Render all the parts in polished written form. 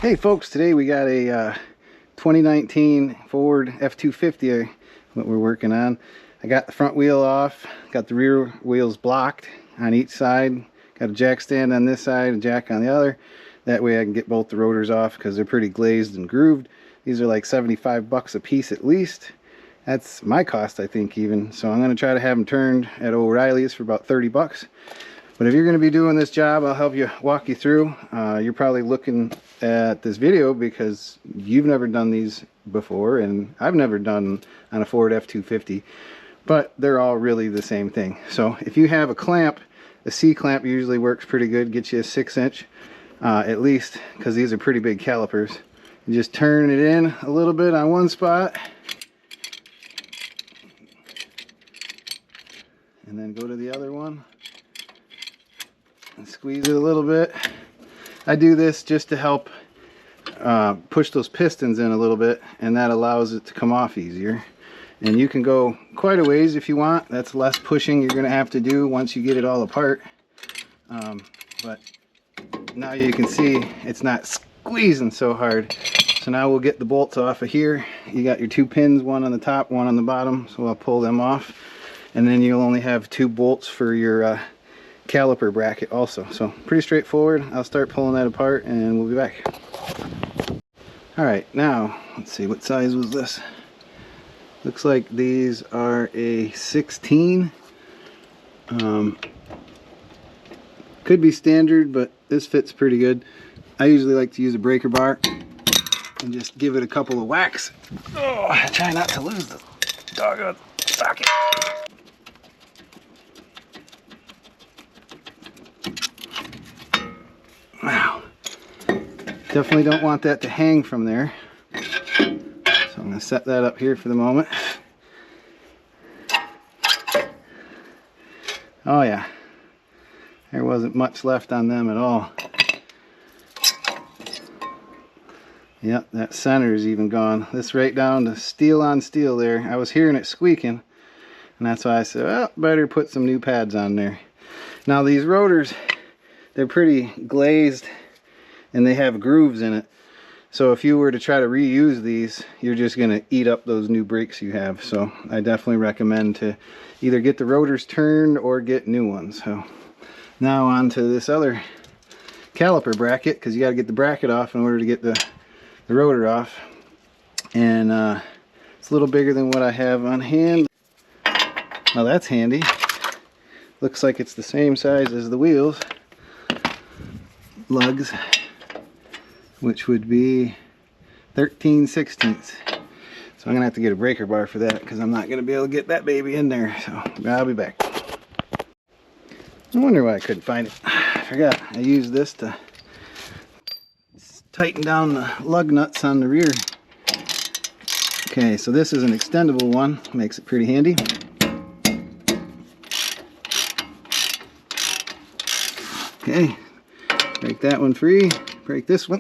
Hey folks, today we got a 2019 Ford F250 what we're working on. I got the front wheel off, got the rear wheels blocked on each side, got a jack stand on this side, a jack on the other. That way I can get both the rotors off because they're pretty glazed and grooved. These are like 75 bucks a piece at least. That's my cost, I think, even. So I'm going to try to have them turned at O'Reilly's for about 30 bucks. But if you're going to be doing this job, I'll help you walk you through. You're probably looking at this video because you've never done these before, and I've never done on a Ford F250, but they're all really the same thing. So if you have a clamp, a C-clamp usually works pretty good, gets you a 6-inch at least, because these are pretty big calipers. You just turn it in a little bit on one spot, and then go to the other one and squeeze it a little bit. I do this just to help push those pistons in a little bit, and that allows it to come off easier. And you can go quite a ways if you want. That's less pushing you're going to have to do once you get it all apart. But now you can see it's not squeezing so hard. So now we'll get the bolts off of here. You got your 2 pins, one on the top, one on the bottom. So I'll pull them off, and then you'll only have 2 bolts for your caliper bracket also. So pretty straightforward. I'll start pulling that apart and we'll be back. Alright, now let's see, what size was this? Looks like these are a 16. Could be standard, but this fits pretty good. I usually like to use a breaker bar and just give it a couple of whacks. Oh, I try not to lose the doggone socket. Wow. Definitely don't want that to hang from there. So I'm going to set that up here for the moment. Oh yeah. There wasn't much left on them at all. Yep, that center is even gone. This right down to steel on steel there. I was hearing it squeaking, and that's why I said, well, better put some new pads on there. Now these rotors, they're pretty glazed and they have grooves in it. So if you were to try to reuse these, you're just going to eat up those new brakes you have. So I definitely recommend to either get the rotors turned or get new ones. So now on to this other caliper bracket, because you got to get the bracket off in order to get the rotor off. And it's a little bigger than what I have on hand. Well, that's handy. Looks like it's the same size as the wheels. Lugs, which would be 13/16. So I'm gonna have to get a breaker bar for that because I'm not gonna be able to get that baby in there. So I'll be back. I wonder why I couldn't find it. I forgot I used this to tighten down the lug nuts on the rear. Okay, so this is an extendable one, makes it pretty handy. Okay, break that one free, break this one.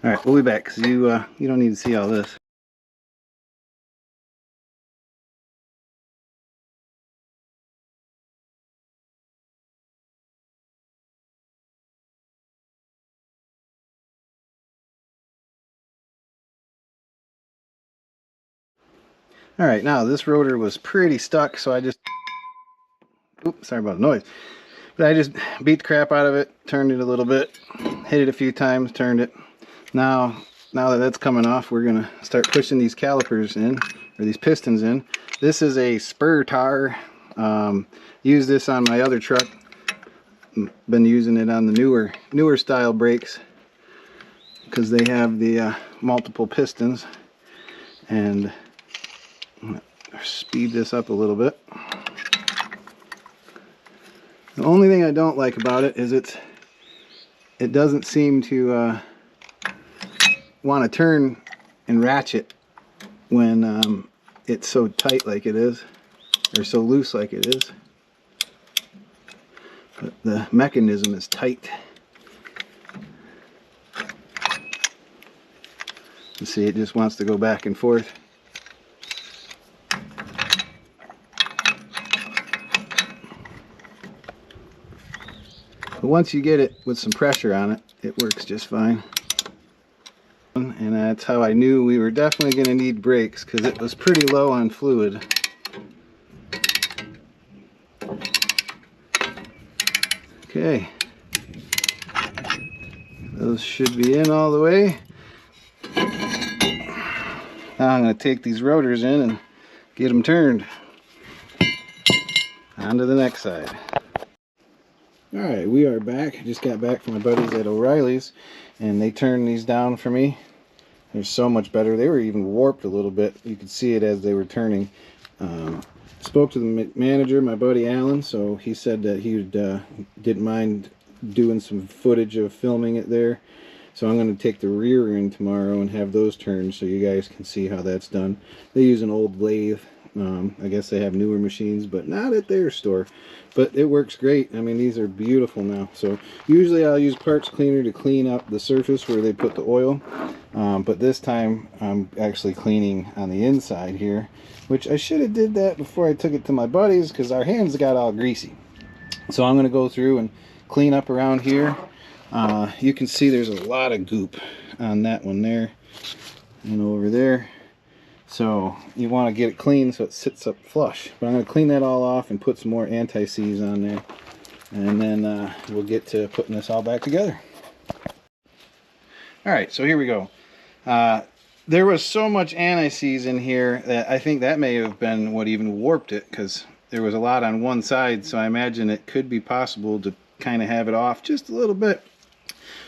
Alright, we'll be back because you don't need to see all this. Alright, now this rotor was pretty stuck, so I just, oops, sorry about the noise. But I just beat the crap out of it, turned it a little bit, hit it a few times, turned it. Now that that's coming off, we're going to start pushing these calipers in, or these pistons in. This is a spur tar. Used this on my other truck. Been using it on the newer style brakes because they have the multiple pistons. And I'm going to speed this up a little bit. The only thing I don't like about it is it doesn't seem to want to turn and ratchet when it's so tight like it is, or so loose like it is. But the mechanism is tight. You see, it just wants to go back and forth. But once you get it with some pressure on it, it works just fine. And that's how I knew we were definitely going to need brakes, because it was pretty low on fluid. Okay, those should be in all the way. Now I'm going to take these rotors in and get them turned. On to the next side. Alright, we are back. I just got back from my buddies at O'Reilly's, and they turned these down for me. They're so much better. They were even warped a little bit. You could see it as they were turning. Spoke to the manager, my buddy Alan, so he said that he didn't mind doing some footage of filming it there. So I'm going to take the rear in tomorrow and have those turned so you guys can see how that's done. They use an old lathe. I guess they have newer machines, but not at their store. But it works great. I mean, these are beautiful now. So usually I'll use parts cleaner to clean up the surface where they put the oil. But this time I'm actually cleaning on the inside here, which I should have did that before I took it to my buddies, because our hands got all greasy. So I'm going to go through and clean up around here. You can see there's a lot of goop on that one there and over there. So you want to get it clean so it sits up flush. But I'm going to clean that all off and put some more anti-seize on there. And then we'll get to putting this all back together. Alright, so here we go. There was so much anti-seize in here that I think that may have been what even warped it, because there was a lot on one side, so I imagine it could be possible to kind of have it off just a little bit.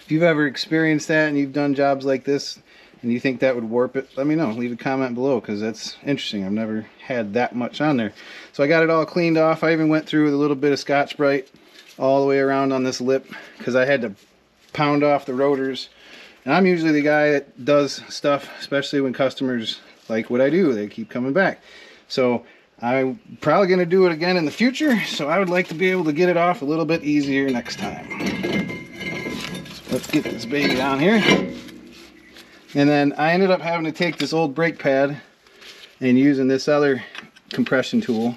If you've ever experienced that and you've done jobs like this and you think that would warp it, let me know. Leave a comment below, because that's interesting. I've never had that much on there. So I got it all cleaned off. I even went through with a little bit of Scotch-Brite all the way around on this lip, because I had to pound off the rotors. And I'm usually the guy that does stuff, especially when customers like what I do. They keep coming back. So I'm probably going to do it again in the future, so I would like to be able to get it off a little bit easier next time. So let's get this baby on here. And then I ended up having to take this old brake pad and using this other compression tool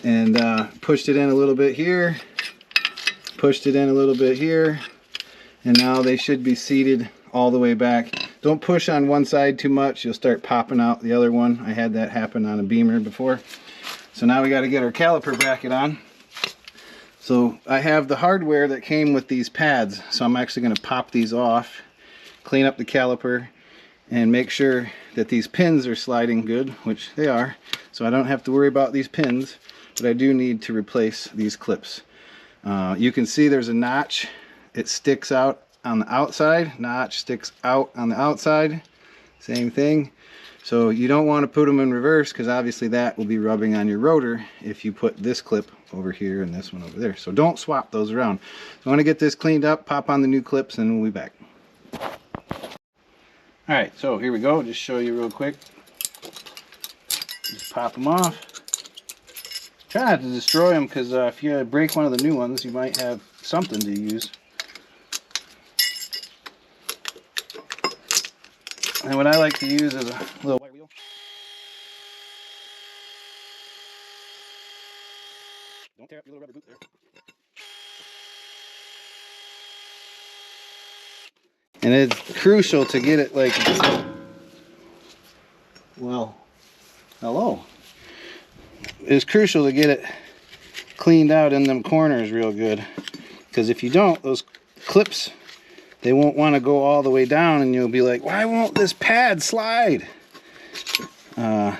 and pushed it in a little bit here, pushed it in a little bit here, and now they should be seated all the way back. Don't push on one side too much, you'll start popping out the other one. I had that happen on a Beamer before. So now we got to get our caliper bracket on. So I have the hardware that came with these pads, so I'm actually going to pop these off, clean up the caliper, and make sure that these pins are sliding good, which they are, so I don't have to worry about these pins, but I do need to replace these clips. You can see there's a notch. It sticks out on the outside, notch sticks out on the outside, same thing. So you don't want to put them in reverse, because obviously that will be rubbing on your rotor if you put this clip over here and this one over there. So don't swap those around. So I want to get this cleaned up, pop on the new clips, and we'll be back. Alright, so here we go. Just show you real quick. Just pop them off. Try not to destroy them, because if you break one of the new ones, you might have something to use. And what I like to use is a little wire wheel. Don't tear up your little rubber boot there. And it's crucial to get it like, well, hello. It's crucial to get it cleaned out in them corners real good, because if you don't, those clips, they won't want to go all the way down, and you'll be like, why won't this pad slide?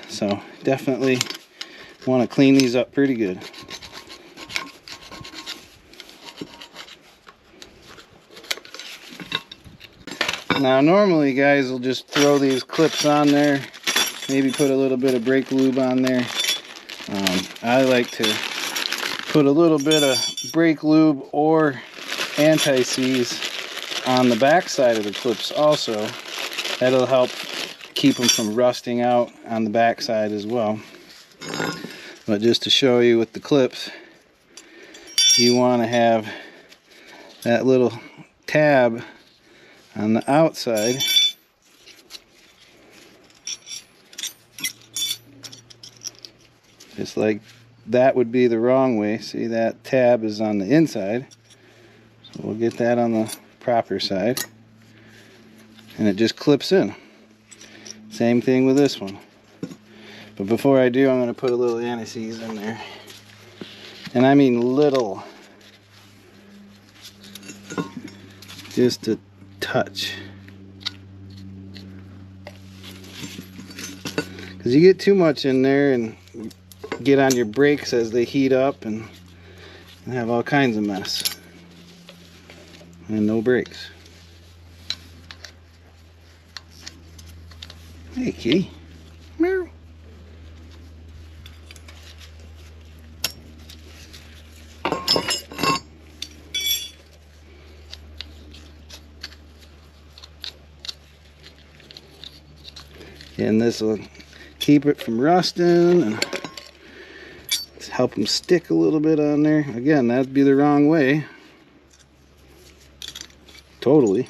So definitely want to clean these up pretty good. Now normally guys will just throw these clips on there, maybe put a little bit of brake lube on there. I like to put a little bit of brake lube or anti-seize on the back side of the clips also. That'll help keep them from rusting out on the back side as well. But just to show you with the clips, you want to have that little tab on the outside just like that would be the wrong way. See, that tab is on the inside, We'll get that on the proper side. And it just clips in. Same thing with this one. But before I do, I'm going to put a little anti-seize in there. And I mean little. Just a touch. Because you get too much in there and get on your brakes as they heat up and have all kinds of mess. And no brakes. Hey, kitty. Meow. And this will keep it from rusting and help them stick a little bit on there. Again, that'd be the wrong way. Totally.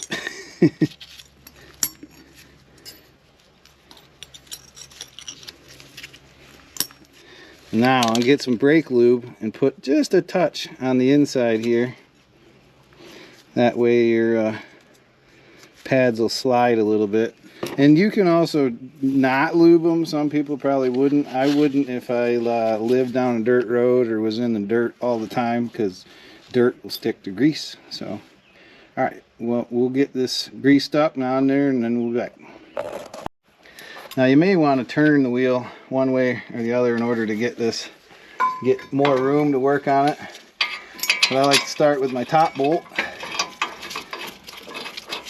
Now I'll get some brake lube and put just a touch on the inside here. That way your pads will slide a little bit. And you can also not lube them. Some people probably wouldn't. I wouldn't if I lived down a dirt road or was in the dirt all the time, because dirt will stick to grease. So, all right, well, we'll get this greased up now and there, and then we'll be back. Now you may want to turn the wheel one way or the other in order to get more room to work on it. But I like to start with my top bolt.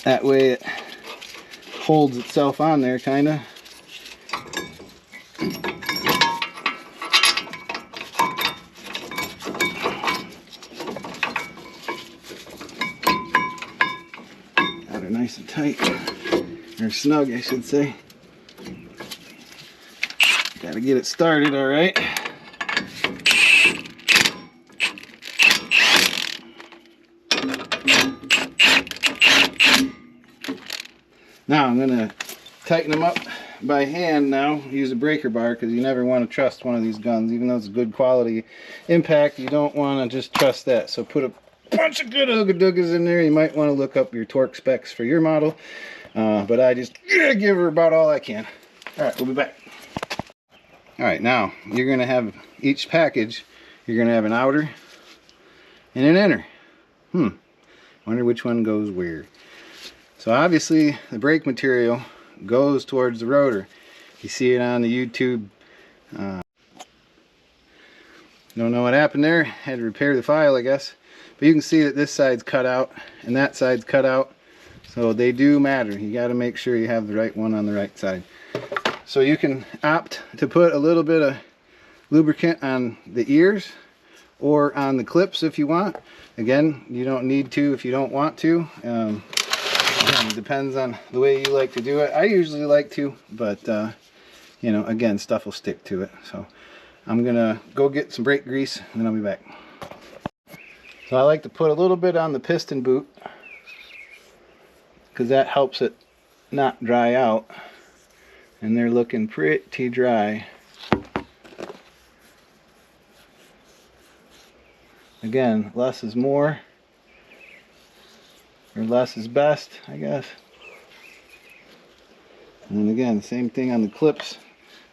That way it holds itself on there, kind of. Got her nice and tight, or snug, I should say. Got to get it started, all right. Now I'm going to tighten them up by hand now. Use a breaker bar, because you never want to trust one of these guns. Even though it's a good quality impact, you don't want to just trust that. So put a bunch of good ooga-doogas in there. You might want to look up your torque specs for your model. But I just give her about all I can. Alright, we'll be back. Alright, now you're going to have each package, you're going to have an outer and an inner. Wonder which one goes where. So obviously the brake material goes towards the rotor. You see it on the YouTube. Don't know what happened there. Had to repair the file, I guess. But you can see that this side's cut out and that side's cut out. So they do matter. You got to make sure you have the right one on the right side. So you can opt to put a little bit of lubricant on the ears or on the clips if you want. Again, you don't need to if you don't want to. Again, it depends on the way you like to do it. I usually like to, but you know, again, stuff will stick to it. So I'm gonna go get some brake grease and then I'll be back. So I like to put a little bit on the piston boot, because that helps it not dry out. And they're looking pretty dry. Again, less is more. Or less is best, I guess. And again, same thing on the clips.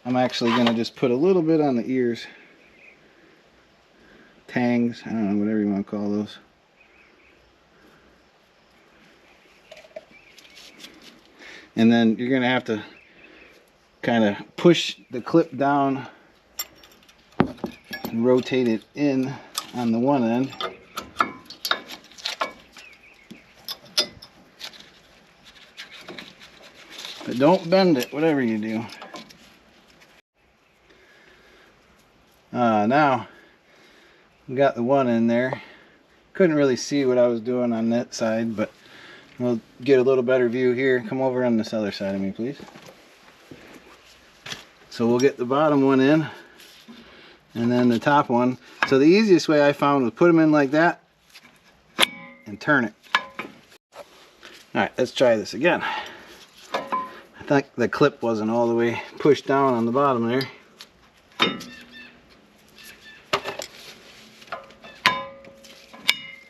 I'm actually going to just put a little bit on the ears. Tangs, I don't know, whatever you want to call those. And then you're going to have to kind of push the clip down and rotate it in on the one end. But don't bend it, whatever you do. Now, we got the one in there. Couldn't really see what I was doing on that side, but we'll get a little better view here. Come over on this other side of me, please. So we'll get the bottom one in, and then the top one. So the easiest way I found was put them in like that, and turn it. Alright, let's try this again. I think the clip wasn't all the way pushed down on the bottom there.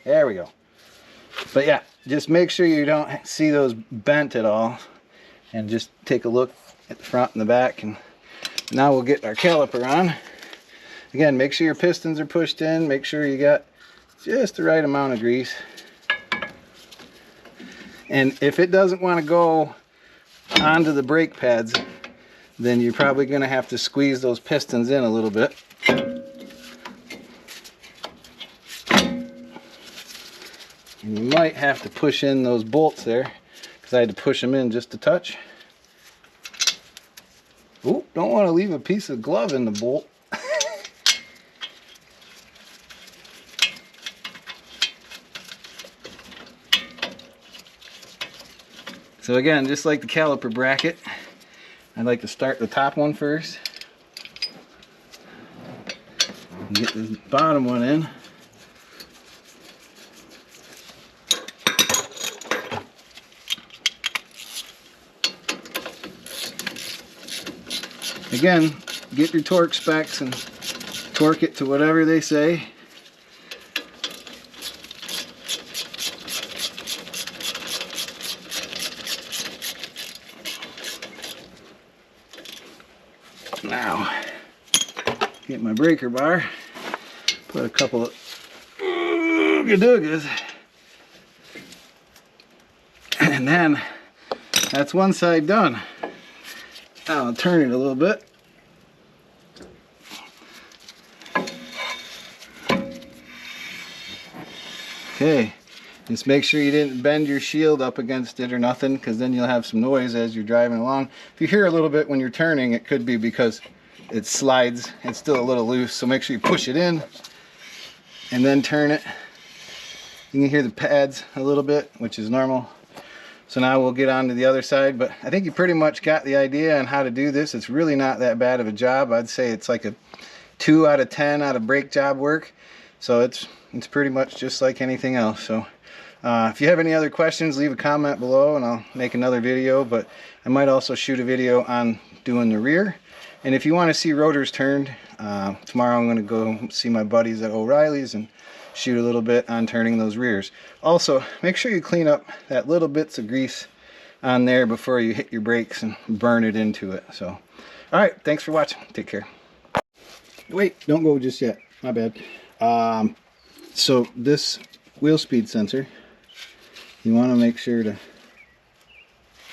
There we go. But yeah, just make sure you don't see those bent at all, and just take a look at the front and the back. And now we'll get our caliper on. Again, make sure your pistons are pushed in, make sure you got just the right amount of grease. And if it doesn't want to go onto the brake pads, then you're probably going to have to squeeze those pistons in a little bit. And you might have to push in those bolts there, because I had to push them in just a touch. Ooh, don't want to leave a piece of glove in the bolt. So again, just like the caliper bracket, I'd like to start the top one first. And get the bottom one in. Again, get your torque specs and torque it to whatever they say. Now, get my breaker bar, put a couple of ooga-doogas, and then that's one side done. Now I'll turn it a little bit. Okay, just make sure you didn't bend your shield up against it or nothing, because then you'll have some noise as you're driving along. If you hear a little bit when you're turning, it could be because it slides. It's still a little loose, so make sure you push it in and then turn it. You can hear the pads a little bit, which is normal. So now we'll get on to the other side, but I think you pretty much got the idea on how to do this. It's really not that bad of a job. I'd say it's like a 2 out of 10 out of brake job work. So it's pretty much just like anything else. So if you have any other questions, leave a comment below and I'll make another video, but I might also shoot a video on doing the rear. And if you want to see rotors turned, tomorrow I'm going to go see my buddies at O'Reilly's and shoot a little bit on turning those rears. Also, make sure you clean up that little bits of grease on there before you hit your brakes and burn it into it. So, alright, thanks for watching. Take care. Wait, don't go just yet. My bad. So this wheel speed sensor, you want to make sure to,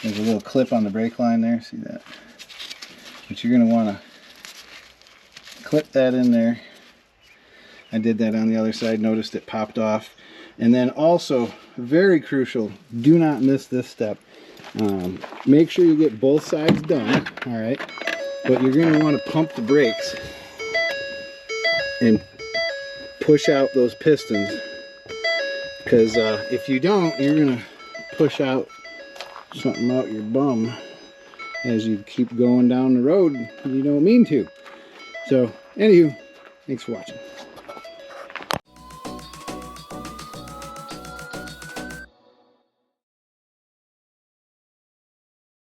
there's a little clip on the brake line there, see that? But you're going to want to clip that in there. I did that on the other side, noticed it popped off. And then also, very crucial, do not miss this step. Make sure you get both sides done, alright? But you're going to want to pump the brakes and push out those pistons, because if you don't, you're gonna push out something out your bum as you keep going down the road and you don't mean to. So anywho, thanks for watching.